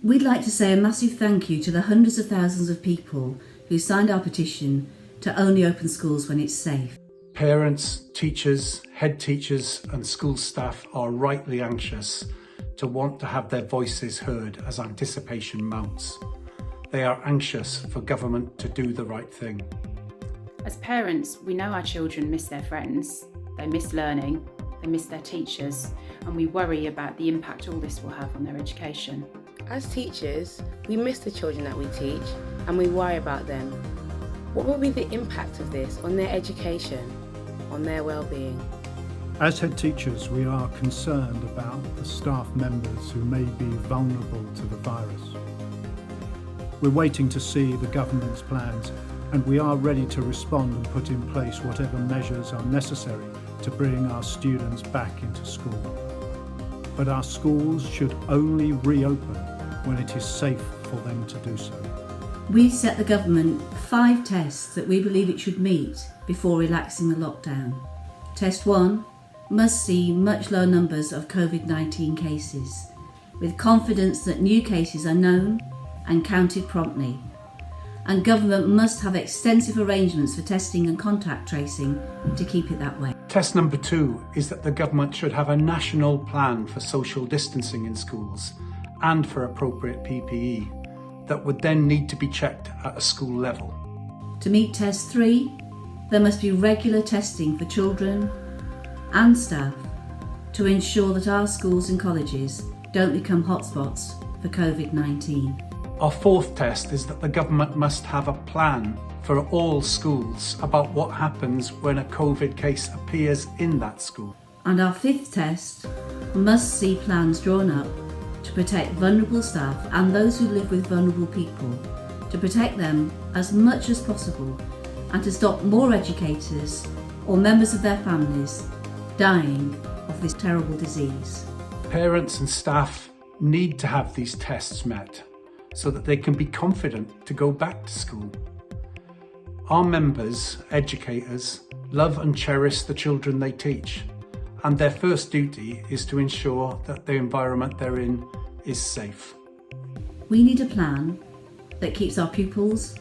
We'd like to say a massive thank you to the hundreds of thousands of people who signed our petition to only open schools when it's safe. Parents, teachers, head teachers and school staff are rightly anxious to want to have their voices heard as anticipation mounts. They are anxious for government to do the right thing. As parents, we know our children miss their friends, they miss learning, they miss their teachers, and we worry about the impact all this will have on their education. As teachers, we miss the children that we teach and we worry about them. What will be the impact of this on their education, on their well-being? As head teachers, we are concerned about the staff members who may be vulnerable to the virus. We're waiting to see the government's plans, and we are ready to respond and put in place whatever measures are necessary to bring our students back into school. But our schools should only reopen when it is safe for them to do so. We've set the government 5 tests that we believe it should meet before relaxing the lockdown. Test 1 must see much lower numbers of COVID-19 cases, with confidence that new cases are known and counted promptly. And government must have extensive arrangements for testing and contact tracing to keep it that way. Test number 2 is that the government should have a national plan for social distancing in schools and for appropriate PPE that would then need to be checked at a school level. To meet test 3, there must be regular testing for children and staff to ensure that our schools and colleges don't become hotspots for COVID-19. Our 4th test is that the government must have a plan for all schools about what happens when a COVID case appears in that school. And our 5th test must see plans drawn up to protect vulnerable staff and those who live with vulnerable people, to protect them as much as possible and to stop more educators or members of their families dying of this terrible disease. Parents and staff need to have these tests met so that they can be confident to go back to school. Our members, educators, love and cherish the children they teach, and their first duty is to ensure that the environment they're in is safe. We need a plan that keeps our pupils,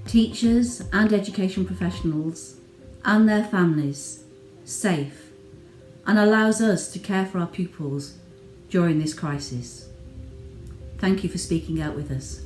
teachers and education professionals and their families safe and allows us to care for our pupils during this crisis. Thank you for speaking out with us.